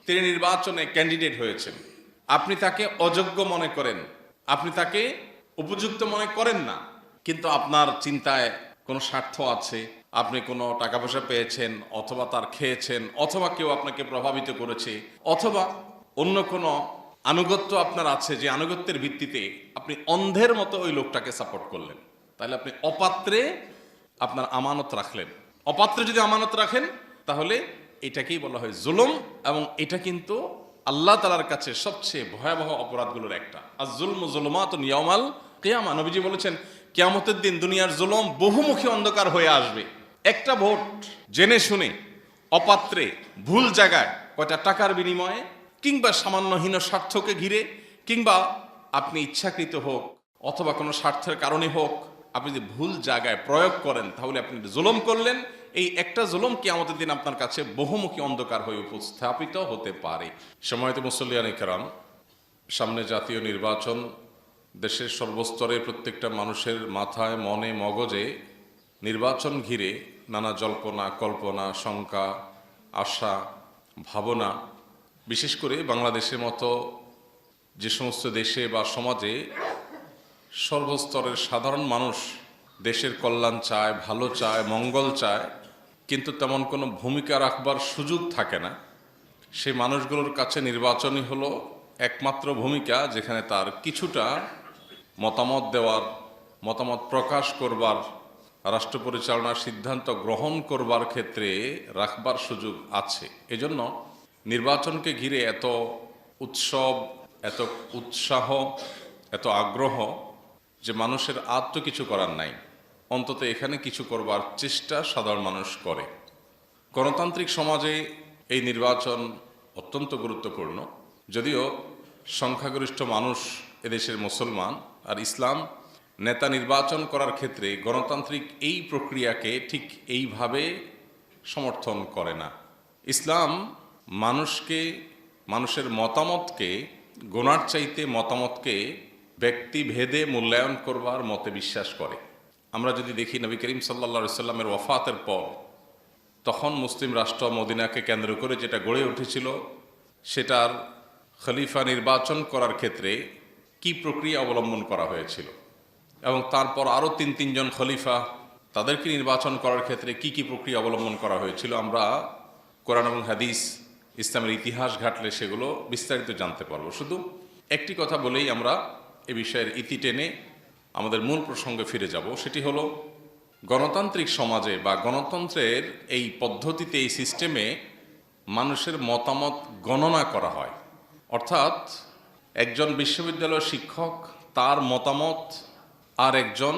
তিনি নির্বাচনে ক্যান্ডিডেট হয়েছেন, আপনি তাকে অযোগ্য মনে করেন, আপনি তাকে উপযুক্ত মনে করেন না, কিন্তু আপনার চিন্তায় কোনো স্বার্থ আছে, আপনি কোনো টাকা পয়সা পেয়েছেন, অথবা তার খেয়েছেন, অথবা কেউ আপনাকে প্রভাবিত করেছে, অথবা অন্য কোনো আনুগত্য আপনার আছে, যে আনুগত্যের ভিত্তিতে আপনি অন্ধের মতো ওই লোকটাকে সাপোর্ট করলেন, তাহলে আপনি অপাত্রে আপনার আমানত রাখলেন। অপাত্রে যদি আমানত রাখেন তাহলে এটাকেই বলা হয় জুলুম, এবং এটা কিন্তু আল্লাহ তাআলার কাছে সবচেয়ে ভয়াবহ অপরাধগুলোর একটা। আর জুলমু যুলুমাতুন ইয়াউমাল কিয়ামা, নবীজি বলেছেন কিয়ামতের দিন দুনিয়ার জুলুম বহুমুখী অন্ধকার হয়ে আসবে। একটা ভোট জেনে শুনে অপাত্রে ভুল জায়গায়, কয়টা টাকার বিনিময়ে, কিংবা সামান্য হীন স্বার্থকে ঘিরে, কিংবা আপনি ইচ্ছাকৃত হোক অথবা কোনো স্বার্থের কারণে হোক, আপনি যদি ভুল জায়গায় প্রয়োগ করেন তাহলে আপনি জুলুম করলেন। এই একটা জুলুম কিয়ামতের দিন আপনার কাছে বহুমুখী অন্ধকার হয়ে উপস্থাপিত হতে পারে। সম্মানিত মুসল্লিয়ান কিরাম, সামনে জাতীয় নির্বাচন, দেশের সর্বস্তরে প্রত্যেকটা মানুষের মাথায়, মনে, মগজে নির্বাচন ঘিরে নানা জল্পনা কল্পনা, শঙ্কা, আশা, ভাবনা। বিশেষ করে বাংলাদেশের মতো যে সমস্ত দেশে বা সমাজে সর্বস্তরের সাধারণ মানুষ দেশের কল্যাণ চায়, ভালো চায়, মঙ্গল চায়, কিন্তু তেমন কোনো ভূমিকা রাখবার সুযোগ থাকে না, সেই মানুষগুলোর কাছে নির্বাচনই হলো একমাত্র ভূমিকা, যেখানে তার কিছুটা মতামত দেওয়ার, মতামত প্রকাশ করবার, রাষ্ট্র পরিচালনার সিদ্ধান্ত গ্রহণ করবার ক্ষেত্রে রাখবার সুযোগ আছে। এজন্য নির্বাচনকে ঘিরে এত উৎসব, এত উৎসাহ, এত আগ্রহ, যে মানুষের আর তো কিছু করার নাই, অন্তত এখানে কিছু করবার চেষ্টা সাধারণ মানুষ করে। গণতান্ত্রিক সমাজে এই নির্বাচন অত্যন্ত গুরুত্বপূর্ণ। যদিও সংখ্যাগরিষ্ঠ মানুষ এদেশের মুসলমান, আর ইসলাম নেতা নির্বাচন করার ক্ষেত্রে গণতান্ত্রিক এই প্রক্রিয়াকে ঠিক এইভাবে সমর্থন করে না। ইসলাম মানুষকে, মানুষের মতামতকে গোনার চাইতে মতামতকে ব্যক্তিভেদে মূল্যায়ন করবার মতে বিশ্বাস করে। আমরা যদি দেখি নবী করিম সাল্লাল্লাহু আলাইহি সাল্লামের ওয়াফাতের পর, তখন মুসলিম রাষ্ট্র মদিনাকে কেন্দ্র করে যেটা গড়ে উঠেছিল, সেটার খলিফা নির্বাচন করার ক্ষেত্রে কি প্রক্রিয়া অবলম্বন করা হয়েছিল, এবং তারপর আরও তিনজন খলিফা, তাদেরকে নির্বাচন করার ক্ষেত্রে কি কি প্রক্রিয়া অবলম্বন করা হয়েছিল, আমরা কোরআন এবং হাদিস, ইসলামের ইতিহাস ঘাটলে সেগুলো বিস্তারিত জানতে পারবো। শুধু একটি কথা বলেই আমরা এ বিষয়ের ইতি টেনে আমাদের মূল প্রসঙ্গে ফিরে যাব। সেটি হলো, গণতান্ত্রিক সমাজে বা গণতন্ত্রের এই পদ্ধতিতে, এই সিস্টেমে মানুষের মতামত গণনা করা হয়। অর্থাৎ একজন বিশ্ববিদ্যালয়ের শিক্ষক, তার মতামত আর একজন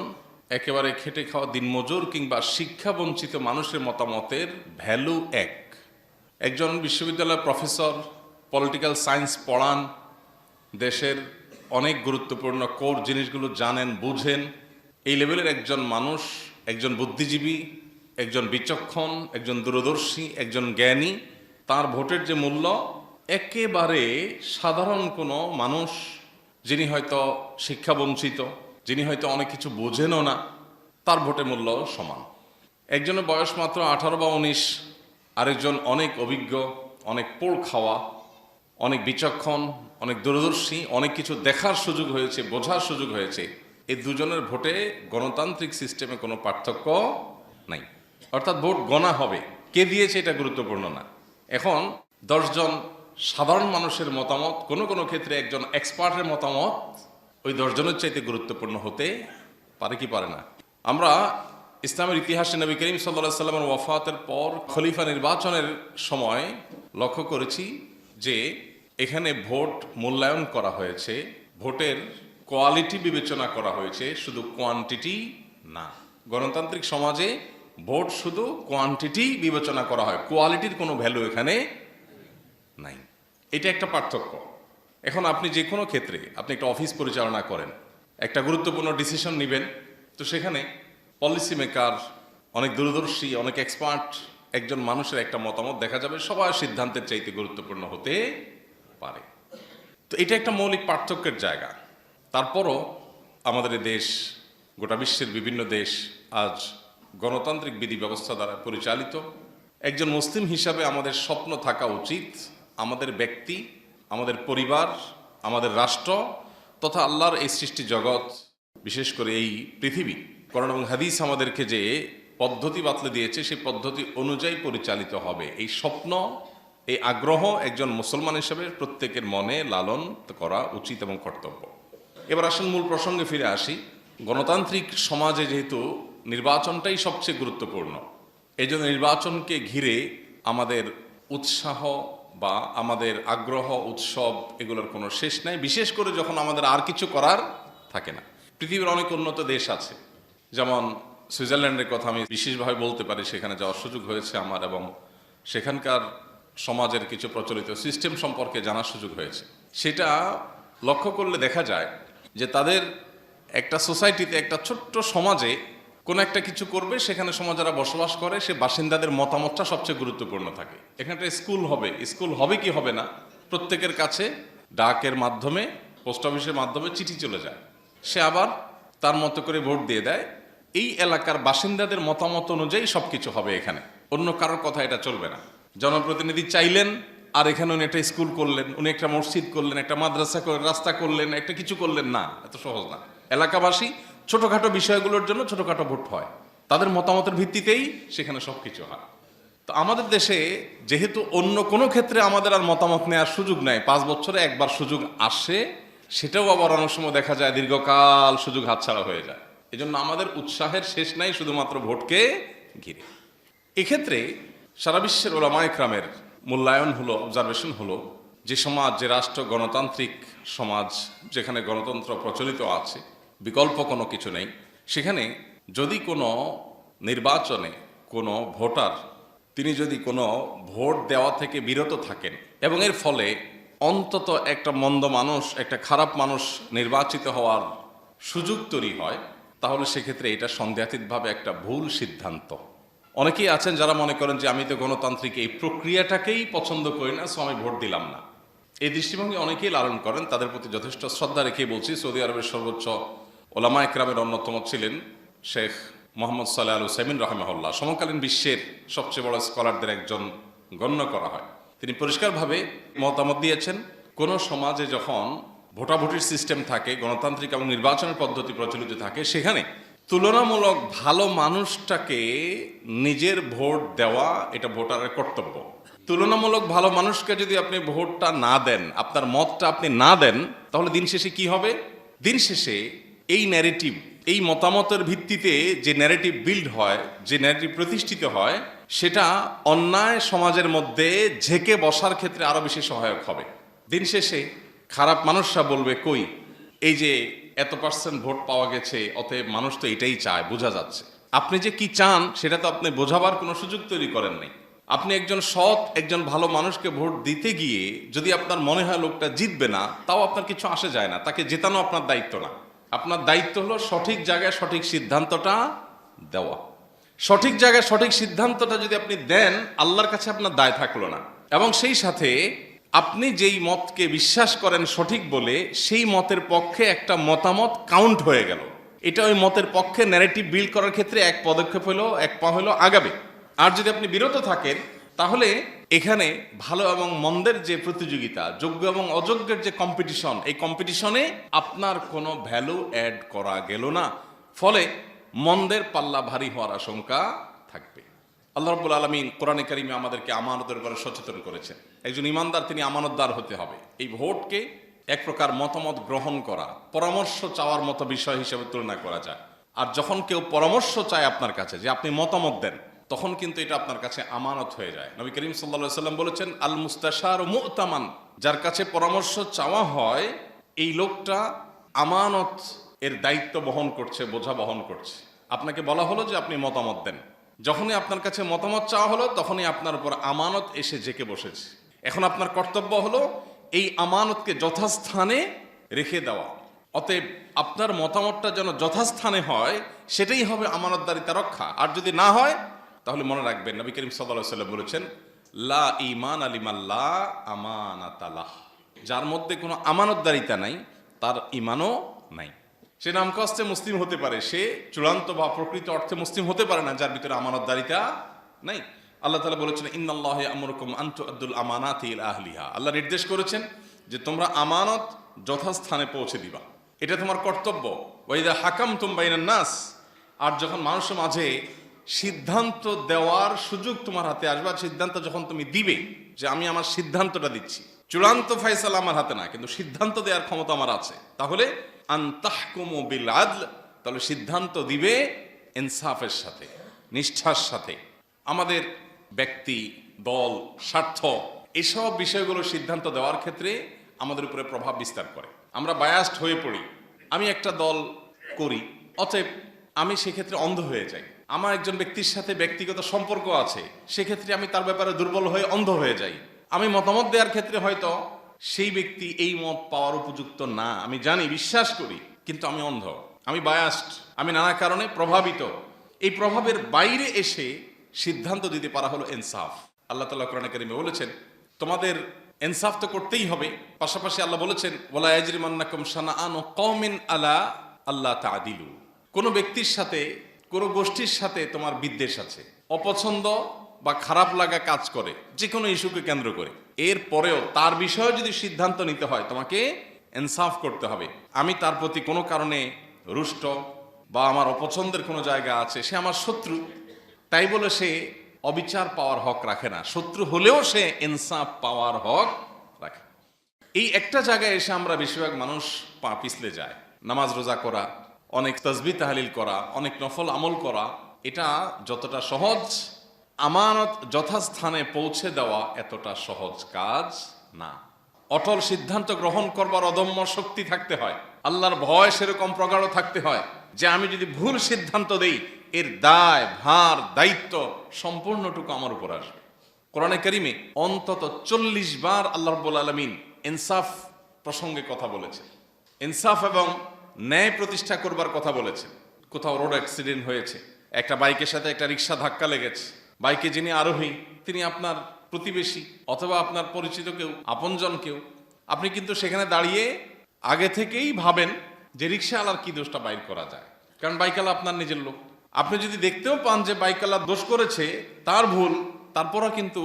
একেবারে খেটে খাওয়া দিনমজুর কিংবা শিক্ষাবঞ্চিত মানুষের মতামতের ভ্যালু এক। একজন বিশ্ববিদ্যালয়ের প্রফেসর পলিটিক্যাল সায়েন্স পড়ান, দেশের অনেক গুরুত্বপূর্ণ কোর জিনিসগুলো জানেন, বুঝেন, এই লেভেলের একজন মানুষ, একজন বুদ্ধিজীবী, একজন বিচক্ষণ, একজন দূরদর্শী, একজন জ্ঞানী, তার ভোটের যে মূল্য, একেবারে সাধারণ কোনো মানুষ, যিনি হয়তো শিক্ষাবঞ্চিত, যিনি হয়তো অনেক কিছু বোঝেনও না, তার ভোটের মূল্য সমান। একজনের বয়স মাত্র 18 বা 19, আরেকজন অনেক অভিজ্ঞ, অনেক পোড় খাওয়া, অনেক বিচক্ষণ, অনেক দূরদর্শী, অনেক কিছু দেখার সুযোগ হয়েছে, বোঝার সুযোগ হয়েছে। এই দুজনের ভোটে গণতান্ত্রিক সিস্টেমে কোনো পার্থক্য নাই। অর্থাৎ ভোট গণা হবে, কে দিয়েছে এটা গুরুত্বপূর্ণ না। এখন 10 জন সাধারণ মানুষের মতামত, কোনো কোনো ক্ষেত্রে একজন এক্সপার্টের মতামত ওই 10 জনের চাইতে গুরুত্বপূর্ণ হতে পারে কি পারে না। আমরা ইসলামের ইতিহাসে নবী করিম সাল্লাল্লাহু আলাইহি সাল্লামের ওয়াফাতের পর খলিফা নির্বাচনের সময় লক্ষ্য করেছি যে এখানে ভোট মূল্যায়ন করা হয়েছে, ভোটের কোয়ালিটি বিবেচনা করা হয়েছে, শুধু কোয়ান্টিটি না। গণতান্ত্রিক সমাজে ভোট শুধু কোয়ান্টিটি বিবেচনা করা হয়, কোয়ালিটির কোনো ভ্যালু এখানে নাই। এটা একটা পার্থক্য। এখন আপনি যে কোনো ক্ষেত্রে, আপনি একটা অফিস পরিচালনা করেন, একটা গুরুত্বপূর্ণ ডিসিশন নেবেন, তো সেখানে পলিসি মেকার, অনেক দূরদর্শী, অনেক এক্সপার্ট একজন মানুষের একটা মতামত দেখা যাবে সবার সিদ্ধান্তের চাইতে গুরুত্বপূর্ণ হতে পারে। তো এটা একটা মৌলিক পার্থক্যের জায়গা। তারপরও আমাদের দেশ, গোটা বিশ্বের বিভিন্ন দেশ আজ গণতান্ত্রিক বিধি ব্যবস্থা দ্বারা পরিচালিত। একজন মুসলিম হিসাবে আমাদের স্বপ্ন থাকা উচিত আমাদের ব্যক্তি, আমাদের পরিবার, আমাদের রাষ্ট্র তথা আল্লাহর এই সৃষ্টি জগৎ, বিশেষ করে এই পৃথিবী, কোরআন এবং হাদিস আমাদেরকে যে পদ্ধতি বাতলে দিয়েছে সেই পদ্ধতি অনুযায়ী পরিচালিত হবে, এই স্বপ্ন, এই আগ্রহ একজন মুসলমান হিসেবে প্রত্যেকের মনে লালন করা উচিত এবং কর্তব্য। এবার আসেন মূল প্রসঙ্গে ফিরে আসি। গণতান্ত্রিক সমাজে যেহেতু নির্বাচনটাই সবচেয়ে গুরুত্বপূর্ণ, এই জন্য নির্বাচনকে ঘিরে আমাদের উৎসাহ বা আমাদের আগ্রহ, উৎসব এগুলোর কোনো শেষ নাই, বিশেষ করে যখন আমাদের আর কিছু করার থাকে না। পৃথিবীর অনেক উন্নত দেশ আছে, যেমন সুইজারল্যান্ডের কথা আমি বিশেষভাবে বলতে পারি, সেখানে যাওয়ার সুযোগ হয়েছে আমার, এবং সেখানকার সমাজের কিছু প্রচলিত সিস্টেম সম্পর্কে জানার সুযোগ হয়েছে। সেটা লক্ষ্য করলে দেখা যায় যে তাদের একটা সোসাইটিতে, একটা ছোট্ট সমাজে কোনো একটা কিছু করবে, সেখানে সমাজ যারা বসবাস করে সে বাসিন্দাদের মতামতটা সবচেয়ে গুরুত্বপূর্ণ থাকে। এখানটা স্কুল হবে কি হবে না, প্রত্যেকের কাছে ডাকের মাধ্যমে, পোস্ট অফিসের মাধ্যমে চিঠি চলে যায়, সে আবার তার মতো করে ভোট দিয়ে দেয়। এই এলাকার বাসিন্দাদের মতামত অনুযায়ী সবকিছু হবে এখানে, অন্য কারোর কথা এটা চলবে না। জনপ্রতিনিধি চাইলেন আর এখানে উনি একটা স্কুল করলেন, উনি একটা মসজিদ করলেন, একটা মাদ্রাসা করলেন, রাস্তা করলেন, একটা কিছু করলেন না, এত সহজ না। এলাকাবাসী ছোটখাটো বিষয়গুলোর জন্য ছোটখাটো ভোট হয়, তাদের মতামতের ভিত্তিতেই সেখানে সবকিছু হয়। তো আমাদের দেশে যেহেতু অন্য কোনো ক্ষেত্রে আমাদের আর মতামত নেওয়ার সুযোগ নাই, 5 বছরে একবার সুযোগ আসে, সেটাও আবার অনেক সময় দেখা যায় দীর্ঘকাল সুযোগ হাতছাড়া হয়ে যায়। এজন্য আমাদের উৎসাহের শেষ নাই শুধুমাত্র ভোটকে ঘিরে। এক্ষেত্রে সারা বিশ্বের ওলামায়ে কেরামের মূল্যায়ন হলো, অবজারভেশন হলো, যে সমাজ, যে রাষ্ট্র গণতান্ত্রিক সমাজ, যেখানে গণতন্ত্র প্রচলিত আছে, বিকল্প কোনো কিছু নেই, সেখানে যদি কোনো নির্বাচনে কোনো ভোটার তিনি যদি কোনো ভোট দেওয়া থেকে বিরত থাকেন এবং এর ফলে অন্তত একটা মন্দ মানুষ, একটা খারাপ মানুষ নির্বাচিত হওয়ার সুযোগ তৈরি হয়, তাহলে সেক্ষেত্রে এটা সন্দেহাতীতভাবে একটা ভুল সিদ্ধান্ত। অনেকেই আছেন যারা মনে করেন যে আমি তো গণতান্ত্রিক এই প্রক্রিয়াটাকেই পছন্দ করি না, সো আমি ভোট দিলাম না। এই দৃষ্টিভঙ্গি অনেকেই লালন করেন, তাদের প্রতি যথেষ্ট শ্রদ্ধা রেখেই বলছি। সৌদি আরবের সর্বোচ্চ ওলামায়ে কেরামের অন্যতম ছিলেন শেখ মোহাম্মদ সালেহ আল উসাইমিন রাহিমাহুল্লাহ, সমকালীন বিশ্বের সবচেয়ে বড় স্কলারদের একজন গণ্য করা হয়। তিনি পরিষ্কারভাবে মতামত দিয়েছেন, কোন সমাজে যখন ভোটাভুটির সিস্টেম থাকে, গণতান্ত্রিক এবং নির্বাচনের পদ্ধতি প্রচলিত থাকে, সেখানে তুলনামূলক ভালো মানুষটাকে নিজের ভোট দেওয়া এটা ভোটারের কর্তব্য। তুলনামূলক ভালো মানুষকে যদি আপনি ভোটটা না দেন, আপনার মতটা আপনি না দেন, তাহলে দিন শেষে কি হবে? দিন শেষে এই ন্যারেটিভ, এই মতামতের ভিত্তিতে যে ন্যারেটিভ বিল্ড হয়, যে ন্যারেটিভ প্রতিষ্ঠিত হয়, সেটা অন্যায় সমাজের মধ্যে ঝেঁকে বসার ক্ষেত্রে আরো বেশি সহায়ক হবে। দিন শেষে খারাপ মানুষরা বলবে, কই এই যে এত % ভোট পাওয়া গেছে, অতএব মানুষ তো এটাই চায়, বোঝা যাচ্ছে। আপনি যে কি চান সেটা তো আপনি বোঝাবার কোনো সুযোগ তৈরি করেন নাই। আপনি একজন সৎ, একজন ভালো মানুষকে ভোট দিতে গিয়ে যদি আপনার মনে হয় লোকটা জিতবে না, তাও আপনার কিছু আসে যায় না, তাকে জেতানো আপনার দায়িত্ব না। আপনার দায়িত্ব হলো সঠিক জায়গায় সঠিক সিদ্ধান্তটা দেওয়া। সঠিক জায়গায় সঠিক সিদ্ধান্তটা যদি আপনি দেন, আল্লাহর কাছে আপনার দায় থাকলো না, এবং সেই সাথে আপনি যেই মতকে বিশ্বাস করেন সঠিক বলে, সেই মতের পক্ষে একটা মতামত কাউন্ট হয়ে গেল। এটা ওই মতের পক্ষে ন্যারেটিভ বিল্ড করার ক্ষেত্রে এক পদক্ষেপ হলো, এক পা হলো আগাবে। আর যদি আপনি বিরত থাকেন, তাহলে এখানে ভালো এবং মন্দের যে প্রতিযোগিতা, যোগ্য এবং অযোগ্যের যে কম্পিটিশন, এই কম্পিটিশনে আপনার কোনো ভ্যালু অ্যাড করা গেল না, ফলে মন্দের পাল্লা ভারী হওয়ার আশঙ্কা থাকবে। আল্লাহ রাব্বুল আলামিন কোরআনে কারিমে আমাদেরকে আমানতের ব্যাপারে সচেতন করেছেন। একজন ইমানদার তিনি আমানতদার হতে হবে। এই ভোটকে এক প্রকার মতামত গ্রহণ করা, পরামর্শ চাওয়ার মতো বিষয় হিসেবে তুলনা করা যায়। আর যখন কেউ পরামর্শ চায় আপনার কাছে যে আপনি মতামত দেন, তখন কিন্তু এটা আপনার কাছে আমানত হয়ে যায়। নবী করিম সাল্লাল্লাহু আলাইহি সাল্লাম বলেছেন, আল মুস্তাশার মু'তামান, যার কাছে পরামর্শ চাওয়া হয় এই লোকটা আমানত এর দায়িত্ব বহন করছে, বোঝা বহন করছে। আপনাকে বলা হলো যে আপনি মতামত দেন, যখনই আপনার কাছে মতামত চাওয়া হলো, তখনই আপনার উপর আমানত এসে জেঁকে বসেছে। এখন আপনার কর্তব্য হলো এই আমানতকে যথাস্থানে রেখে দেওয়া। অতএব আপনার মতামতটা যেন যথাস্থানে হয়, সেটাই হবে আমানতদারিতা রক্ষা। আর যদি না হয়, তাহলে মনে রাখবেন নবী করিম সাল্লাল্লাহু আলাইহি ওয়াসাল্লাম বলেছেন, লা ঈমান লিমান লা আমানাতা লাহ, যার মধ্যে কোনো আমানতদারিতা নাই, তার ঈমানও নাই। সে নামকাস্তে মুসলিম হতে পারে, সে চূড়ান্ত বা প্রকৃত অর্থে মুসলিম হতে পারে না যার ভিতরে আমানতদারিতা নাই। আল্লাহ তাআলা বলেছেন ইন্নাল্লাহা ইয়া'মুরুকুম আন তু'আদ্দুল আমানাতি ইলা আহলিহা। আল্লাহ নির্দেশ করেছেন যে তোমরা আমানত যথাস্থানে পৌঁছে দিবা, এটা তোমার কর্তব্য। ওয়া ইযা হাকামতুম বাইনান নাস, আর যখন মানুষের মাঝে সিদ্ধান্ত দেওয়ার সুযোগ তোমার হাতে আসবে, সিদ্ধান্ত যখন তুমি দিবে যে আমি আমার সিদ্ধান্তটা দিচ্ছি, চূড়ান্ত ফয়সালা আমার হাতে না, কিন্তু সিদ্ধান্ত দেওয়ার ক্ষমতা আমার আছে, তাহলে আন তাহকুমু বিল আদল, তাহলে সিদ্ধান্ত দিবে ইনসাফের সাথে, নিষ্ঠার সাথে। আমাদের ব্যক্তি, দল, স্বার্থ এসব বিষয়গুলো সিদ্ধান্ত দেওয়ার ক্ষেত্রে আমাদের উপরে প্রভাব বিস্তার করে। আমরা বায়াসড হয়ে পড়ি, আমি একটা দল করি, অতএব আমি সেক্ষেত্রে অন্ধ হয়ে যাই। আমার একজন ব্যক্তির সাথে ব্যক্তিগত সম্পর্ক আছে, সেক্ষেত্রে আমি তার ব্যাপারে দুর্বল হয়ে অন্ধ হয়ে যাই। আমি মতামত দেওয়ার ক্ষেত্রে হয়তো সেই ব্যক্তি এই মত পাওয়ার উপযুক্ত না, আমি জানি, বিশ্বাস করি, কিন্তু আমি অন্ধ, আমি বায়াসড, আমি নানা কারণে প্রভাবিত। এই প্রভাবের বাইরে এসে সিদ্ধান্ত দিতে পারা হলো ইনসাফ। আল্লাহ তাআলা কোরআনে কারীমে বলেছেন তোমাদের ইনসাফ তো করতেই হবে, পাশাপাশি আল্লাহ বলেছেন ওয়ালা ইয়াজরিমান্নাকুম শানাআনু কওমিন আলা আল্লা তা'দিলু। কোনো ব্যক্তির সাথে, কোনো গোষ্ঠীর সাথে তোমার বিদ্বেষ আছে, অপছন্দ বা খারাপ লাগা কাজ করে যে কোনো ইস্যুকে কেন্দ্র করে, এর পরেও তার বিষয়ে যদি সিদ্ধান্ত নিতে হয় তোমাকে ইনসাফ করতে হবে। আমি তার প্রতি কোনো কারণে রুষ্ট বা আমার অপছন্দের কোনো জায়গা আছে, সে আমার শত্রু, তাই বলে সে অবিচার পাওয়ার হক রাখে না, শত্রু হলেও সে ইনসাফ পাওয়ার হক রাখে। এই একটা জায়গায় এসে আমরা বেশিরভাগ মানুষ পা পিছলে যায়। নামাজ রোজা করা, অনেক তাসবিহ তাহলিল করা, অনেক নফল আমল করা, এটা যতটা সহজ, আমানত যথাস্থানে পৌঁছে দেওয়া এতটা সহজ কাজ না। অটল সিদ্ধান্ত গ্রহণ করবার অদম্য শক্তি থাকতে হয়, আল্লাহর ভয় সেরকম প্রগাঢ় থাকতে হয় যে আমি যদি ভুল সিদ্ধান্ত দেই এর দায়, ভার, দায়িত্ব সম্পূর্ণটুকু আমার উপর আসবে। কোরআনে কারিমে অন্তত 40 বার আল্লাহ রাব্বুল আলামিন ইনসাফ প্রসঙ্গে কথা বলেছেন, ইনসাফ এবং ন্যায় প্রতিষ্ঠা করবার কথা বলেছেন। কোথাও রোড অ্যাক্সিডেন্ট হয়েছে, একটা বাইকের সাথে একটা রিক্সা ধাক্কা লেগেছে, বাইকে যিনি আরোহী তিনি আপনার প্রতিবেশী অথবা আপনার পরিচিত কেউ, আপনজন কেউ, আপনি কিন্তু সেখানে দাঁড়িয়ে আগে থেকেই ভাবেন যে রিক্সাওয়ালার কি দোষটা বাইর করা যায়, কারণ বাইকওয়ালা আপনার নিজের লোক। আপনি যদি দেখতেও পান যে বাইকওয়ালা দোষ করেছে, তার ভুল, তারপরও কিন্তু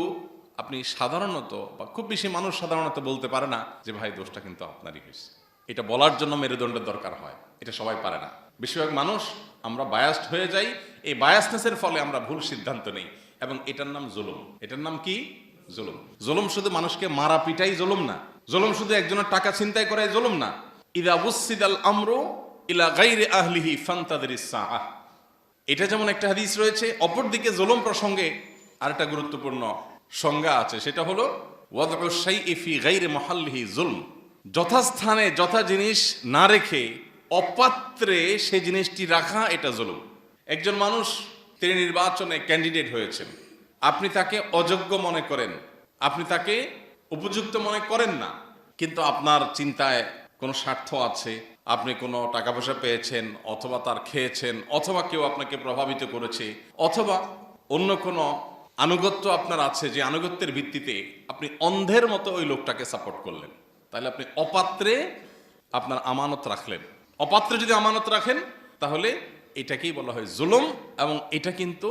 আপনি সাধারণত বা খুব বেশি মানুষ সাধারণত বলতে পারে না যে ভাই দোষটা কিন্তু আপনারই হয়েছে। এটা বলার জন্য মেরুদণ্ডের দরকার হয়, এটা সবাই পারে না। বেশিরভাগ মানুষ আমরা বায়াসড হয়ে যাই, এই বায়াসনেসের ফলে আমরা ভুল সিদ্ধান্ত নেই, এবং এটার নাম জুলুম। এটার নাম কি? জুলুম। জুলুম শুধু মানুষকে মারা পিটাই জুলুম না, জুলুম শুধু একজনের টাকা ছিনতাই করাই জুলুম না। ইযা বুসসিদাল আমরু ইলা গায়রি আহলিহি ফান্তাযিরিস সাআহ, এটা যেমন একটা হাদিস রয়েছে, অপরদিকে জুলুম প্রসঙ্গে আরেকটা গুরুত্বপূর্ণ সংজ্ঞা আছে, সেটা হলো ওয়াদউ শাইই ফি গায়রি মাহাল্লিহি জুলম। যথাস্থানে যথা জিনিস না রেখে অপাত্রে সে জিনিসটি রাখা, এটা জুলুম। একজন মানুষ তিনি নির্বাচনে ক্যান্ডিডেট হয়েছেন, আপনি তাকে অযোগ্য মনে করেন, আপনি তাকে উপযুক্ত মনে করেন না, কিন্তু আপনার চিন্তায় কোনো স্বার্থ আছে, আপনি কোনো টাকা পয়সা পেয়েছেন, অথবা তার খেয়েছেন, অথবা কেউ আপনাকে প্রভাবিত করেছে, অথবা অন্য কোনো আনুগত্য আপনার আছে, যে আনুগত্যের ভিত্তিতে আপনি অন্ধের মতো ওই লোকটাকে সাপোর্ট করলেন, তাহলে আপনি অপাত্রে আপনার আমানত রাখলেন। অপাত্রে যদি আমানত রাখেন তাহলে এটাকেই বলা হয় জুলুম, এবং এটা কিন্তু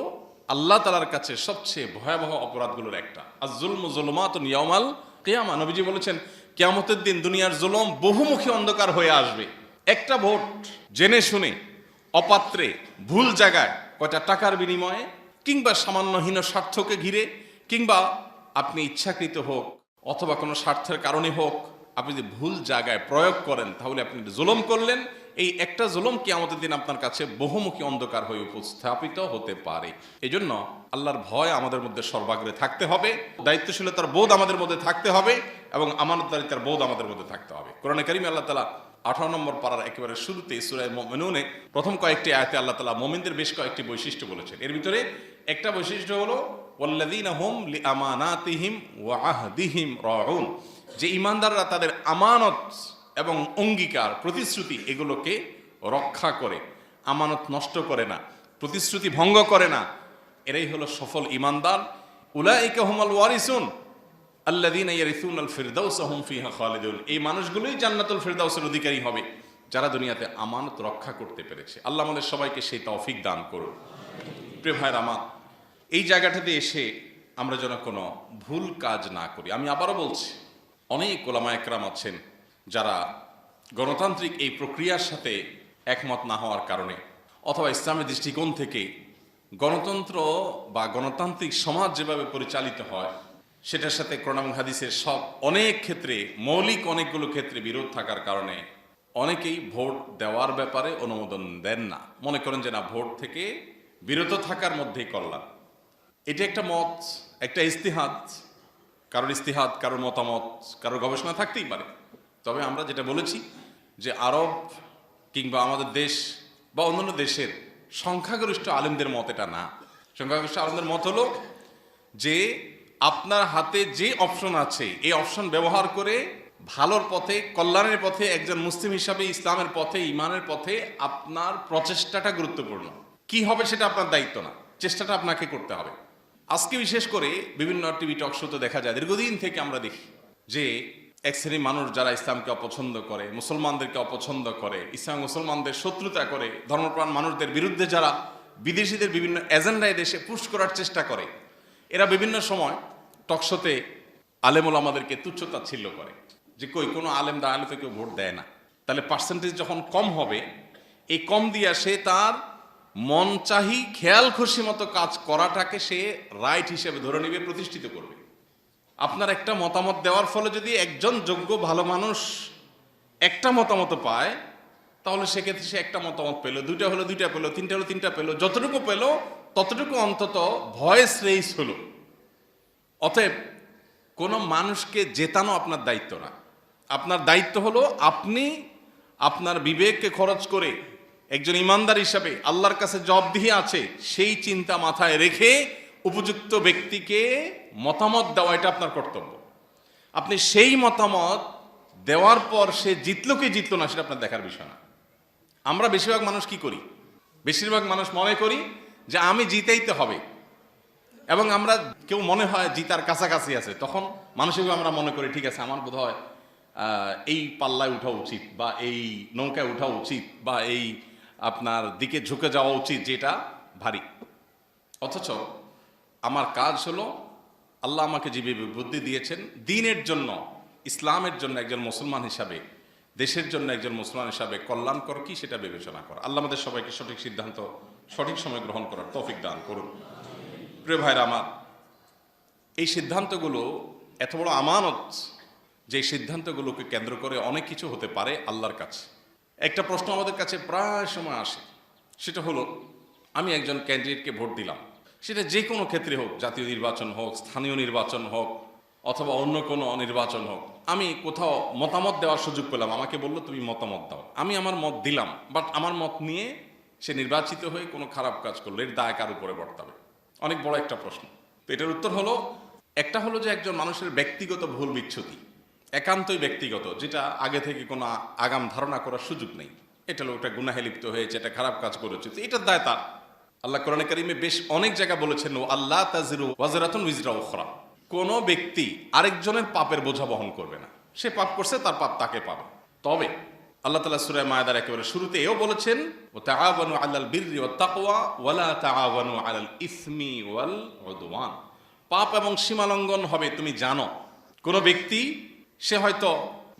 আল্লাহ তাআলার কাছে সবচেয়ে ভয়াবহ অপরাধগুলোর একটা। আর জুলমু যুলুমাতুন ইয়াউমাল কিয়ামা, নবীজি বলেছেন কিয়ামতের দিন দুনিয়ার জুলুম বহুমুখী অন্ধকার হয়ে আসবে। একটা ভোট জেনে শুনে অপাত্রে, ভুল জায়গায়, কয়টা টাকার বিনিময়ে, কিংবা সামান্য হীন স্বার্থকে ঘিরে, কিংবা আপনি ইচ্ছাকৃত হোক অথবা কোনো স্বার্থের কারণে হোক, আপনি যদি ভুল জায়গায় প্রয়োগ করেন তাহলে আপনি জুলুম করলেন। এই একটা জুলুম কিয়ামতের দিন আপনার কাছে বহুমুখী অন্ধকার হয়ে উপস্থাপিত হতে পারে। এই জন্য আল্লাহর ভয় আমাদের মধ্যে সর্বাগ্রে থাকতে হবে, দায়িত্বশীলতার বোধ আমাদের মধ্যে থাকতে হবে, এবং আমানতদারিতার বোধ আমাদের মধ্যে থাকতে হবে। কোরআনে কারিমে আল্লাহ তাআলা 18 নম্বর পারার একেবারে শুরুতে সূরা মুমিনুনে প্রথম কয়েকটি আয়াতে আল্লাহ তাআলা মুমিনদের বেশ কয়েকটি বৈশিষ্ট্য বলেছেন। এর ভিতরে একটা বৈশিষ্ট্য হলো ওয়াল্লাযীনা হুম লিআমানাতিহিম ওয়া আহদিহিম রাউন, যে ঈমানদাররা তাদের আমানত এবং অঙ্গীকার, প্রতিশ্রুতি এগুলোকে রক্ষা করে, আমানত নষ্ট করে না, প্রতিশ্রুতি ভঙ্গ করে না, এরাই হলো সফল ঈমানদার। উলাইকা হুমুল ওয়ারিসুন আল্লাযীনা ইয়ারিসুনাল ফিরদাউসা হুম ফিহা খালিদুন, এই মানুষগুলোই জান্নাতুল ফিরদাউসের অধিকারী হবে যারা দুনিয়াতে আমানত রক্ষা করতে পেরেছে। আল্লাহ আমাদের সবাইকে সেই তৌফিক দান করুন। প্রিয় ভাইরা আমার, এই জায়গাটাতে এসে আমরা যেন কোনো ভুল কাজ না করি। আমি আবারও বলছি, অনেক ওলামা একরাম আছেন যারা গণতান্ত্রিক এই প্রক্রিয়ার সাথে একমত না হওয়ার কারণে অথবা ইসলামের দৃষ্টিকোণ থেকে গণতন্ত্র বা গণতান্ত্রিক সমাজ যেভাবে পরিচালিত হয় সেটার সাথে কোরআন এবং হাদিসের অনেক ক্ষেত্রে, মৌলিক অনেকগুলো ক্ষেত্রে বিরোধ থাকার কারণে অনেকেই ভোট দেওয়ার ব্যাপারে অনুমোদন দেন না। মনে করেন যে না, ভোট থেকে বিরত থাকার মধ্যেই কল্যাণ। এটা একটা মত, একটা ইস্তিহাদ, কারোর ইস্তিহাদ, কারোর মতামত, কারোর গবেষণা থাকতেই পারে। তবে আমরা যেটা বলেছি যে আরব কিংবা আমাদের দেশ বা অন্যান্য দেশের সংখ্যাগরিষ্ঠ আলেমদের মত এটা না। সংখ্যাগরিষ্ঠ আলেমদের মত হলো যে আপনার হাতে যে অপশন আছে এই অপশন ব্যবহার করে ভালোর পথে, কল্যাণের পথে, একজন মুসলিম হিসাবে ইসলামের পথে, ইমানের পথে আপনার প্রচেষ্টাটা গুরুত্বপূর্ণ। কি হবে সেটা আপনার দায়িত্ব না, চেষ্টাটা আপনাকে করতে হবে। আজকে বিশেষ করে বিভিন্ন টিভি টক শোতে দেখা যায়, দীর্ঘদিন থেকে আমরা দেখি যে এক শ্রেণীর মানুষ যারা ইসলামকে অপছন্দ করে, মুসলমানদেরকে অপছন্দ করে, ইসলাম মুসলমানদের শত্রুতা করে, ধর্মপ্রাণ মানুষদের বিরুদ্ধে যারা বিদেশিদের বিভিন্ন এজেন্ডায় দেশে পুশ করার চেষ্টা করে, এরা বিভিন্ন সময় টকশোতে আলেমুল আমাদেরকে তুচ্ছতাচ্ছিল্য করে যে কই কোনো আলেম দা আলেমকে কেউ ভোট দেয় না। তাহলে পার্সেন্টেজ যখন কম হবে, এই কম দিয়া সে তার মন চাহি খেয়াল খুশি মতো কাজ করাটাকে সে রাইট হিসেবে ধরে নেবে, প্রতিষ্ঠিত করবে। আপনার একটা মতামত দেওয়ার ফলে যদি একজন যোগ্য ভালো মানুষ একটা মতামত পায়, তাহলে সেক্ষেত্রে সে একটা মতামত পেল, দুইটা হলো দুইটা পেল, তিনটা হলো তিনটা পেল, যতটুকু পেল ততটুকু অন্তত ভয়েস রেইজ হলো। অতএব কোনো মানুষকে জেতানো আপনার দায়িত্ব না। আপনার দায়িত্ব হলো আপনি আপনার বিবেককে খরচ করে একজন ইমানদার হিসাবে আল্লাহর কাছে জবাবদিহি আছে সেই চিন্তা মাথায় রেখে উপযুক্ত ব্যক্তিকে মতামত দেওয়া, এটা আপনার কর্তব্য। আপনি সেই মতামত দেওয়ার পর সে জিতলো কি জিতলো না সেটা আপনার দেখার বিষয় না। আমরা বেশিরভাগ মানুষ কি করি? বেশিরভাগ মানুষ মনে করি যে আমি জিতেইতে হবে, এবং আমরা কেউ মনে হয় জিতার কাছাকাছি আছে, তখন মানসিকভাবে আমরা মনে করি ঠিক আছে, আমার বোধ হয় এই পাল্লায় উঠা উচিত, বা এই নৌকায় উঠা উচিত, বা এই আপনার দিকে ঝুঁকে যাওয়া উচিত যেটা ভারী। অথচ আমার কাজ হলো, আল্লাহ আমাকে যে বুদ্ধি দিয়েছেন দ্বীনের জন্য, ইসলামের জন্য একজন মুসলমান হিসাবে, দেশের জন্য একজন মুসলমান হিসাবে কল্যাণকর কি সেটা বিবেচনা করা। আল্লাহ আমাদের সবাইকে সঠিক সিদ্ধান্ত সঠিক সময় গ্রহণ করার তৌফিক দান করুন। প্রিয় ভাইরা আমার, এই সিদ্ধান্তগুলো এত বড় আমানত যে সিদ্ধান্তগুলোকে কেন্দ্র করে অনেক কিছু হতে পারে আল্লাহর কাছে। একটা প্রশ্ন আমাদের কাছে প্রায় সময় আসে, সেটা হলো আমি একজন ক্যান্ডিডেটকে ভোট দিলাম, সেটা যে কোনো ক্ষেত্রে হোক, জাতীয় নির্বাচন হোক, স্থানীয় নির্বাচন হোক, অথবা অন্য কোনো নির্বাচন হোক, আমি কোথাও মতামত দেওয়ার সুযোগ পেলাম, আমাকে বললো তুমি মতামত দাও, আমি আমার মত দিলাম, বাট আমার মত নিয়ে সে নির্বাচিত হয়ে কোনো খারাপ কাজ করলো, এর দায় কার উপরে বর্তাবে? অনেক বড় একটা প্রশ্ন। তো এটার উত্তর হলো, একটা হলো যে একজন মানুষের ব্যক্তিগত ভুল বিচ্ছুতি, একান্তই ব্যক্তিগত, যেটা আগে থেকে কোনো আগাম ধারণা করার সুযোগ নেই। এটা লোকটা গুনাহে লিপ্ত হয়েছে, এটা খারাপ কাজ করেছে, এটার দায় তার। আল্লাহ কোরআনে কারিমে বেশ অনেক জায়গা বলেছেন, ও আল্লাহ তাজিরু ওয়াজরাতুন উজরা উখরা, কোনো ব্যক্তি আরেকজনের পাপের বোঝা বহন করবে না। সে পাপ করছে, তার পাপ তাকে পাবে। তবে আল্লাহ তাআলা সূরা মায়েদার একেবারে শুরুতে এও বলেছেন, ওয়া তাআওয়ানু আলাল বিররি ওয়াত তাকওয়া ওয়া লা তাআওয়ানু আলাল ইসমি ওয়াল উদওয়ান। পাপ এবং সীমালঙ্ঘন হবে তুমি জানো। কোনো ব্যক্তি সে হয়তো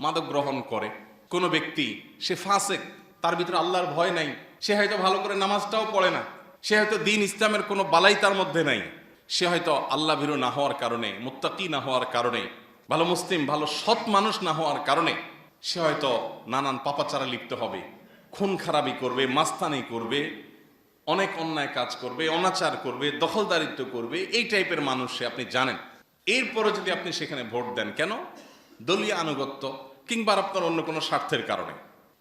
মাদক গ্রহণ করে, কোনো ব্যক্তি সে ফাসেক, তার ভিতরে আল্লাহর ভয় নাই, সে হয়তো ভালো করে নামাজটাও পড়ে না, সে হয়তো দ্বীন ইসলামের কোনো বালাই তার মধ্যে নাই, সে হয়তো আল্লাহ ভীরু না হওয়ার কারণে, মুত্তাকি না হওয়ার কারণে, ভালো মুসলিম, ভালো সৎ মানুষ না হওয়ার কারণে সে হয়তো নানান পাপাচারা লিপ্ত হবে, খুন খারাপি করবে, মাস্তানি করবে, অনেক অন্যায় কাজ করবে, অনাচার করবে, দখলদারিত্ব করবে, এই টাইপের মানুষ সে, আপনি জানেন। এরপরে যদি আপনি সেখানে ভোট দেন, কেন? দলীয় আনুগত্য কিংবা আপনার অন্য কোনো স্বার্থের কারণে।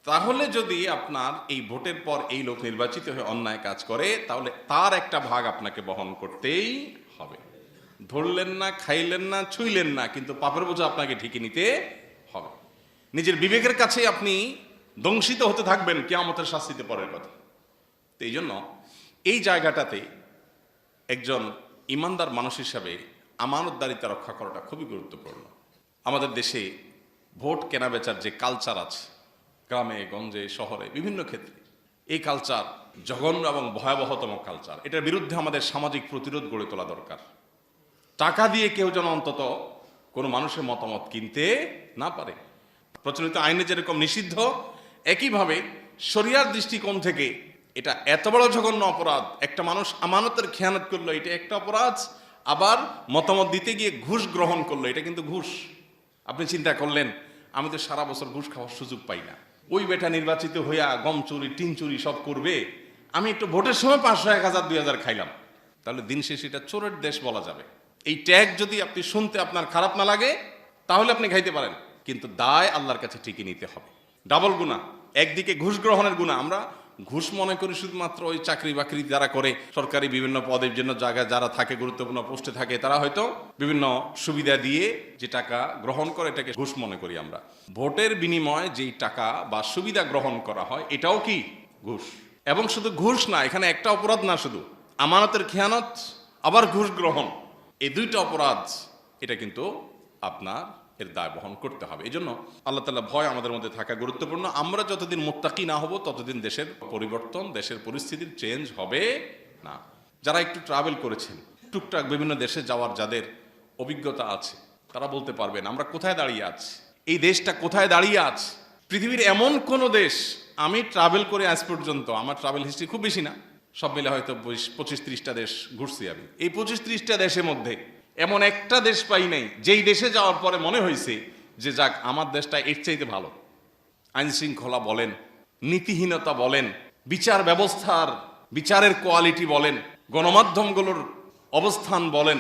তাহলে যদি আপনার এই ভোটের পর এই লোক নির্বাচিত হয়ে অন্যায় কাজ করে, তাহলে তার একটা ভাগ আপনাকে বহন করতেই হবে। ধরলেন না, খাইলেন না, ছুঁইলেন না, কিন্তু পাপের বোঝা আপনাকে ঠিকই নিতে হবে। নিজের বিবেকের কাছে আপনি দংশিত হতে থাকবেন কিয়ামতের শাস্তিতে পরের কথা। তো এই জন্য এই জায়গাটাতে একজন ইমানদার মানুষ হিসাবে আমানতদারিতা রক্ষা করাটা খুবই গুরুত্বপূর্ণ। আমাদের দেশে ভোট কেনাবেচার যে কালচার আছে, গ্রামে গঞ্জে শহরে বিভিন্ন ক্ষেত্রে, এই কালচার জঘন্য এবং ভয়াবহতম কালচার। এটার বিরুদ্ধে আমাদের সামাজিক প্রতিরোধ গড়ে তোলা দরকার। টাকা দিয়ে কেউ যেন অন্তত কোনো মানুষের মতামত কিনতে না পারে। প্রচলিত আইনে যেরকম নিষিদ্ধ, একইভাবে শরিয়ার দৃষ্টিকোণ থেকে এটা এত বড় জঘন্য অপরাধ। একটা মানুষ আমানতের খেয়ানত করলো, এটা একটা অপরাধ। আবার মতামত দিতে গিয়ে ঘুষ গ্রহণ করলো, এটা কিন্তু ঘুষ। আপনি চিন্তা করলেন, আমি তো সারা বছর ঘুষ খাওয়ার সুযোগ পাই না, ওই বেটা নির্বাচিত হইয়া গম চুরি টিন চুরি সব করবে, আমি একটু ভোটের সময় 500, 1000, 2000 খাইলাম, তাহলে দিন শেষে এটা চোরের দেশ বলা যাবে। এই ট্যাগ যদি আপনি শুনতে আপনার খারাপ না লাগে তাহলে আপনি খাইতে পারেন, কিন্তু দায় আল্লাহর কাছে ঠিকই নিতে হবে। ডাবল গুনাহ, একদিকে ঘুষ গ্রহণের গুনাহ। আমরা ঘুষ মনে করি শুধুমাত্র ওই চাকরি বাকরি যারা করে, সরকারি বিভিন্ন পদের জন্য জায়গায় যারা থাকে, গুরুত্বপূর্ণ পোস্টে থাকে, তারা হয়তো বিভিন্ন সুবিধা দিয়ে যে টাকা গ্রহণ করে এটাকে ঘুষ মনে করি আমরা। ভোটের বিনিময়ে যেই টাকা বা সুবিধা গ্রহণ করা হয় এটাও কি ঘুষ। এবং শুধু ঘুষ না, এখানে একটা অপরাধ না, শুধু আমানতের খেয়ানত আবার ঘুষ গ্রহণ, এই দুইটা অপরাধ, এটা কিন্তু আপনার এর দায় বহন করতে হবে। এই জন্য আল্লাহ তাআলা ভয় আমাদের মধ্যে থাকা গুরুত্বপূর্ণ। আমরা যতদিন মুত্তাকি না হব ততদিন দেশের পরিবর্তন, দেশের পরিস্থিতির চেঞ্জ হবে না। যারা একটু ট্রাভেল করেছেন, টুকটাক বিভিন্ন দেশে যাওয়ার যাদের অভিজ্ঞতা আছে, তারা বলতে পারবেন আমরা কোথায় দাঁড়িয়ে আছি, এই দেশটা কোথায় দাঁড়িয়ে আছে। পৃথিবীর এমন কোন দেশ, আমি ট্রাভেল করে আজ পর্যন্ত, আমার ট্রাভেল হিস্ট্রি খুব বেশি না, সব মিলে হয়তো 25-30টা দেশ ঘুরছি আমি। এই 25-30টা দেশের মধ্যে এমন একটা দেশ পাই নাই যেই দেশে যাওয়ার পরে মনে হয়েছে যে যাক আমার দেশটা এর চাইতে ভালো। আইন শৃঙ্খলা বলেন, নীতিহীনতা বলেন, বিচার ব্যবস্থার বিচারের কোয়ালিটি বলেন, গণমাধ্যমগুলোর অবস্থান বলেন,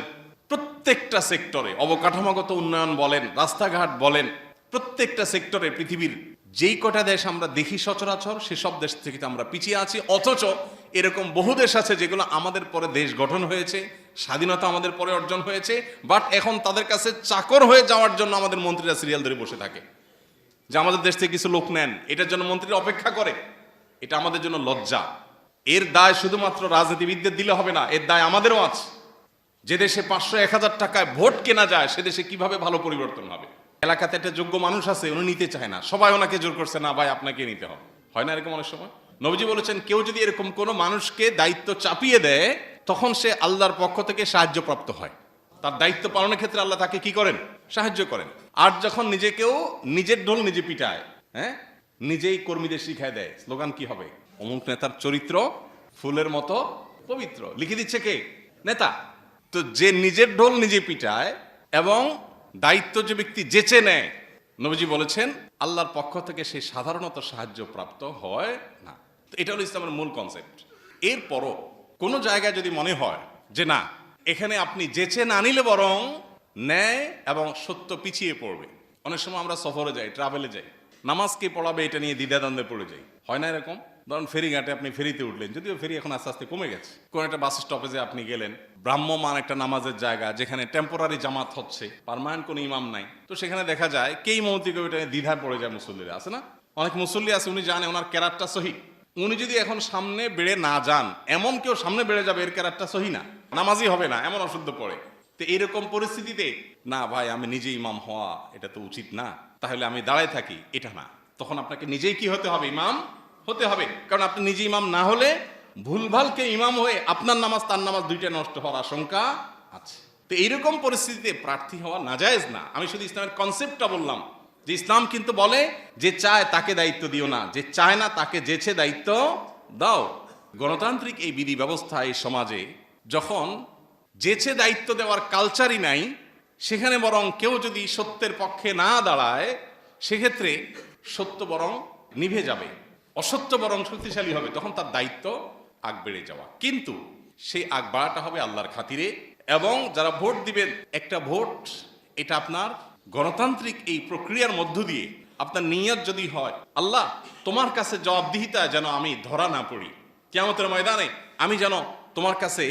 প্রত্যেকটা সেক্টরে, অবকাঠামোগত উন্নয়ন বলেন, রাস্তাঘাট বলেন, প্রত্যেকটা সেক্টরে পৃথিবীর যেই কটা দেশ আমরা দেখি সচরাচর সেসব দেশ থেকে আমরা পিছিয়ে আছি। অথচ এরকম বহু দেশ আছে যেগুলো আমাদের পরে দেশ গঠন হয়েছে, স্বাধীনতা আমাদের পরে অর্জন হয়েছে, বাট এখন তাদের কাছে চাকর হয়ে যাওয়ার জন্য আমাদের মন্ত্রীরা সিরিয়াল ধরে বসে থাকে যে আমাদের দেশ থেকে কিছু লোক নেন, এটার জন্য মন্ত্রীরা অপেক্ষা করে। এটা আমাদের জন্য লজ্জা। এর দায় শুধুমাত্র রাজনীতিবিদদের দিলে হবে না, এর দায় আমাদেরও আছে। যে দেশে 500-1000 টাকায় ভোট কেনা যায় সে দেশে কিভাবে ভালো পরিবর্তন হবে। এলাকাতে একটা যোগ্য মানুষ আছে, উনি নিতে চায় না, সবাই ওনাকে জোর করছে, না ভাই আপনাকে নিতে হবে। হয় না এরকম অনেক সময়? নবীজি বলেছেন কেউ যদি এরকম কোনো মানুষকে দায়িত্ব চাপিয়ে দেয় তখন সে আল্লাহর পক্ষ থেকে সাহায্যপ্রাপ্ত হয়। তার দায়িত্ব পালনের ক্ষেত্রে আল্লাহ তাকে কি করেন? সাহায্য করেন। আর যখন নিজেকেও নিজের ঢোল নিজে পিটায়, হ্যাঁ, নিজেই কর্মীদের শিখায় দেয়, স্লোগান কি হবে? অমুক নেতার চরিত্র ফুলের মতো পবিত্র, লিখে দিচ্ছে কে? নেতা। তো যে নিজের ঢোল নিজে পিটায় এবং দায়িত্ব যে ব্যক্তি যেচে নেয়, নবীজি বলেছেন আল্লাহর পক্ষ থেকে সে সাধারণত সাহায্য প্রাপ্ত হয় না। এটা হলো ইসলামের মূল কনসেপ্ট। এরপরও কোনো জায়গায় যদি মনে হয় যে না, এখানে আপনি যেচে না নিলে বরং ন্যায় এবং সত্য পিছিয়ে পড়বে। অনেক সময় আমরা সফরে যাই, ট্রাভেলে যাই, নামাজ কে পড়াবে এটা নিয়ে দ্বিধাদ্বন্দ্বে পড়ে যাই, হয় না এরকম? ধরুন ফেরিঘাটে আপনি ফেরিতে উঠলেন, যদিও ফেরি এখন আস্তে আস্তে কমে গেছে। কোন একটা বাস স্টপেজে আপনি গেলেন, ব্রাহ্মমান একটা নামাজের জায়গা যেখানে টেম্পোরারি জামাত হচ্ছে, পার্মানেন্ট কোনো ইমাম নাই, তো সেখানে দেখা যায় কে ইমামতি করবে এটা দ্বিধায় পড়ে যায় মুসল্লিরা, আছে না? অনেক মুসল্লি আছে উনি জানে ওনার ক্যারারটা সহি, উনি যদি এখন সামনে বেড়ে না যান, এমন কেউ সামনে বেড়ে যাবে এর ক্যারারটা সহি না, নামাজই হবে না, এমন অশুদ্ধ পড়ে। তো এরকম পরিস্থিতিতে না ভাই আমি নিজে ইমাম হওয়া এটা তো উচিত না, তাহলে আমি দাঁড়ায় থাকি, এটা না। তখন আপনাকে নিজেই কি হতে হবে? ইমাম হতে হবে। কারণ আপনি নিজে ইমাম না হলে ভুলভালকে ইমাম হয়ে আপনার নামাজ তার নামাজ দুইটা নষ্ট হওয়ার আশঙ্কা আছে। তো এইরকম পরিস্থিতিতে প্রার্থী হওয়া নাজায়েজ না। আমি শুধু ইসলামের কনসেপ্টটা বললাম যে ইসলাম কিন্তু বলে যে চায় তাকে দায়িত্ব দিও না, যে চায় না তাকে যেছে দায়িত্ব দাও। গণতান্ত্রিক এই বিধি ব্যবস্থা এই সমাজে যখন যেছে দায়িত্ব দেওয়ার কালচারই নাই, সেখানে বরং কেউ যদি সত্যের পক্ষে না দাঁড়ায় সেক্ষেত্রে সত্য বরং নিভে যাবে, অসত্য বরং শক্তিশালী হবে, তখন তার দায়িত্ব আগ বেড়ে যাওয়া। কিন্তু সেই আগ বাড়াটা হবে আল্লাহর খাতিরে। এবং যারা ভোট দিবেন, একটা ভোট এটা আপনার গণতান্ত্রিক এই প্রক্রিয়ার মধ্য দিয়ে আপনার নিয়ত যদি হয় আল্লাহ তোমার কাছে জবাবদিহিতা যেন আমি ধরা না পড়ি, কিয়ামতের ময়দানে আমি যেন তোমার কাছে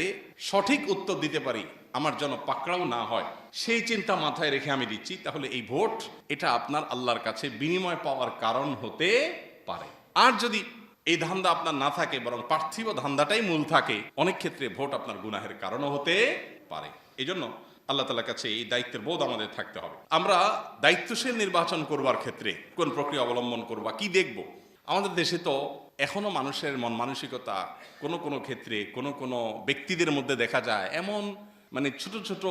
সঠিক উত্তর দিতে পারি, আমার যেন পাকড়াও না হয়, সেই চিন্তা মাথায় রেখে আমি দিচ্ছি, তাহলে এই ভোট এটা আপনার আল্লাহর কাছে বিনিময় পাওয়ার কারণ হতে পারে। আর যদি এই ধান্দা আপনার না থাকে, বরং পার্থিব ধান্দাটাই মূল থাকে, অনেক ক্ষেত্রে ভোট আপনার গুনাহের কারণও হতে পারে। এই জন্য আল্লাহ তাআলার কাছে এই দায়িত্বের বোধ আমাদের থাকতে হবে। আমরা দায়িত্বশীল নির্বাচন করবার ক্ষেত্রে কোন প্রক্রিয়া অবলম্বন করবা, কি দেখব? আমাদের দেশে তো এখনো মানুষের মন মানসিকতা কোনো কোনো ক্ষেত্রে কোনো কোনো ব্যক্তিদের মধ্যে দেখা যায় এমন মানে ছোট ছোট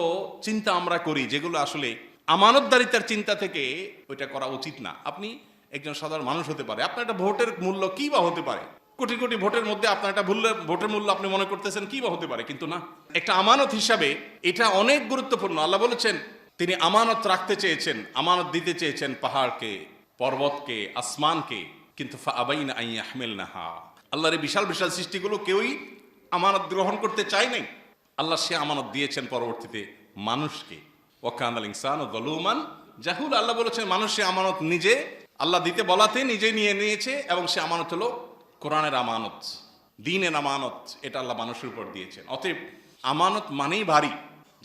চিন্তা আমরা করি যেগুলো আসলে আমানতদারিতার চিন্তা থেকে ওইটা করা উচিত না। আপনি একজন সাধারণ মানুষ হতে পারে, আপনার একটা ভোটের মূল্য কি বা হতে পারে, কোটি কোটি ভোটের মধ্যে আপনার একটা ভোটের মূল্য আপনি মনে করতেছেন কি বা হতে পারে, কিন্তু না, একটা আমানত হিসাবে এটা অনেক গুরুত্বপূর্ণ। আল্লাহ বলেছেন তিনি আমানত রাখতে চেয়েছেন, আমানত দিতে চেয়েছেন পাহাড়কে, পর্বতকে, আসমানকে, কিন্তু ফাআবাইনা আন ইয়াহমিলনাহা, আল্লাহর এই বিশাল বিশাল সৃষ্টিগুলো কেউই আমানত গ্রহণ করতে চায় নাই। আল্লাহ সে আমানত দিয়েছেন পরবর্তীতে মানুষকে। ওয়াকানাল ইনসানু যালুমান জাহুল, আল্লাহ বলেছেন মানুষ সে আমানত নিজে আল্লাহ দিতে বলাতে নিজে নিয়ে নিয়েছে, এবং সে আমানত হলো কোরআনের আমানত, দ্বীনের আমানত, এটা আল্লাহ মানুষের উপর দিয়েছেন। অতএব আমানত মানেই ভারী,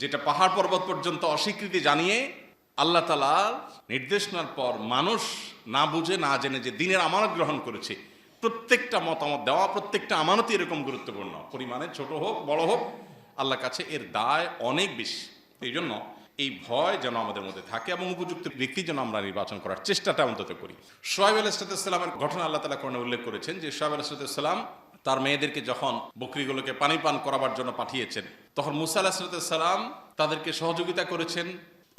যেটা পাহাড় পর্বত পর্যন্ত অস্বীকৃতি জানিয়ে আল্লাহ তাআলার নির্দেশনার পর মানুষ না বুঝে না জেনে যে দ্বীনের আমানত গ্রহণ করেছে। প্রত্যেকটা মতামত দেওয়া, প্রত্যেকটা আমানতই এরকম গুরুত্বপূর্ণ, পরিমাণে ছোট হোক বড় হোক, আল্লাহর কাছে এর দায় অনেক বেশি। এই জন্য এই ভয় যেন আমাদের মধ্যে থাকে এবং উপযুক্ত ব্যক্তি যেন আমরা নির্বাচন করার চেষ্টাটা অন্তত করি। শুআয়ব আলাইহিসসালামের ঘটনা আল্লাহ তাআলা কোরআনে উল্লেখ করেছেন যে শুআয়ব আলাইহিসসালাম তার মেয়েদেরকে যখন বকরিগুলোকে পানি পান করাবার জন্য পাঠিয়েছেন, তখন মুসা আলাইহিসসালাম তাদেরকে সহযোগিতা করেছেন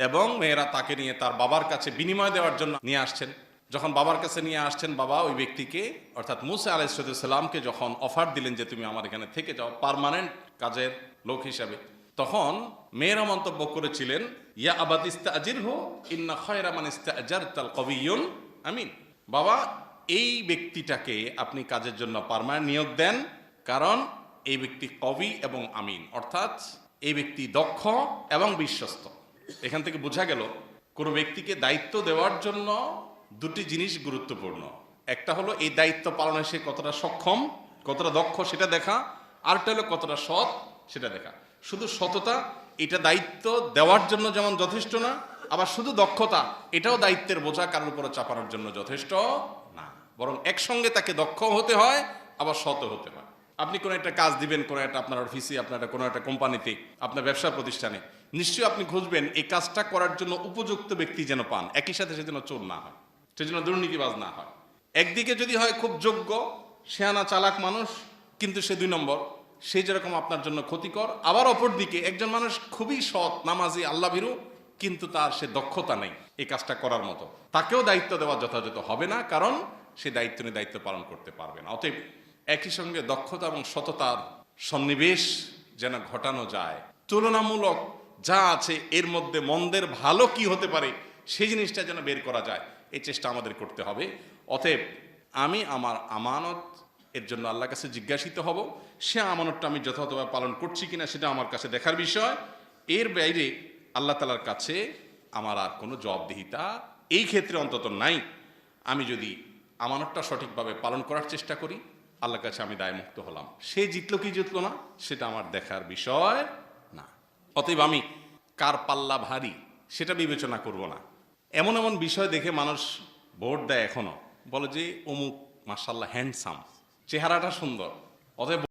এবং মেয়েরা তাকে নিয়ে তার বাবার কাছে বিনিময় দেওয়ার জন্য নিয়ে আসছেন। যখন বাবার কাছে নিয়ে আসছেন, বাবা ওই ব্যক্তিকে অর্থাৎ মুসা আলাইহিসসালামকে যখন অফার দিলেন যে তুমি আমার এখানে থেকে যাও পার্মানেন্ট কাজের লোক হিসাবে, তখন মেয়েরা মন্তব্য করেছিলেন ইয়া আবাতি ইস্তাজিরহু ইন্না খায়রা মান ইস্তাজারতাল কবিয়্যুন আমিন, বাবা এই ব্যক্তিটাকে আপনি কাজের জন্য পার্মানেন্ট নিয়োগ দেন, কারণ এই ব্যক্তি কবি এবং আমিন, অর্থাৎ এই ব্যক্তি দক্ষ এবং বিশ্বস্ত। এখান থেকে বোঝা গেল কোনো ব্যক্তিকে দায়িত্ব দেওয়ার জন্য দুটি জিনিস গুরুত্বপূর্ণ। একটা হলো এই দায়িত্ব পালনে সে কতটা সক্ষম, কতটা দক্ষ সেটা দেখা, আরেকটা হলো কতটা সৎ সেটা দেখা। শুধু সততা এটা দায়িত্ব দেওয়ার জন্য যেমন যথেষ্ট না, আবার শুধু দক্ষতা এটাও দায়িত্বের বোঝা কারোর উপরে চাপানোর জন্য যথেষ্ট না, বরং একসঙ্গে তাকে দক্ষ হতে হয় আবার সৎ হতে হয়। আপনি কোনো একটা কাজ দিবেন কোনো একটা আপনার অফিসে, আপনার কোনো একটা কোম্পানিতে, আপনার ব্যবসা প্রতিষ্ঠানে, নিশ্চয়ই আপনি খুঁজবেন এই কাজটা করার জন্য উপযুক্ত ব্যক্তি যেন পান, একই সাথে সে যেন চোর না হয়, সে যেন দুর্নীতিবাজ না হয়। একদিকে যদি হয় খুব যোগ্য শেয়ানা চালাক মানুষ, কিন্তু সে 2 নম্বর, সে যেরকম আপনার জন্য ক্ষতিকর, আবার অপর দিকে একজন মানুষ খুবই সৎ নামাজি আল্লাহভীরু, কিন্তু তার সে দক্ষতা নেই এই কাজটা করার মতো, তাকেও দায়িত্ব দেওয়া যথাযথ হবে না, কারণ সে দায়িত্ব নিয়ে দায়িত্ব পালন করতে পারবে না। অতএব একই সঙ্গে দক্ষতা এবং সততার সন্নিবেশ যেন ঘটানো যায়, তুলনামূলক যা আছে এর মধ্যে মন্দের ভালো কি হতে পারে সেই জিনিসটা যেন বের করা যায়, এই চেষ্টা আমাদের করতে হবে। অতএব আমি আমার আমানত এর জন্য আল্লাহর কাছে জিজ্ঞাসিত হব, সে আমানতটা আমি যথাযথভাবে পালন করছি কিনা সেটা আমার কাছে দেখার বিষয়। এর বাইরে আল্লাহ তাআলার কাছে আমার আর কোনো জবাবদিহিতা এই ক্ষেত্রে অন্তত নাই। আমি যদি আমানতটা সঠিকভাবে পালন করার চেষ্টা করি, আল্লাহর কাছে আমি দায়মুক্ত হলাম। সে জিতলো কি জিতলো না সেটা আমার দেখার বিষয় না। অতএব আমি কার পাল্লা ভারী সেটা বিবেচনা করব না। এমন এমন বিষয় দেখে মানুষ ভোট দেয়, এখনো বলে যে অমুক মাশাআল্লাহ হ্যান্ডসাম, চেহারাটা সুন্দর, অতএব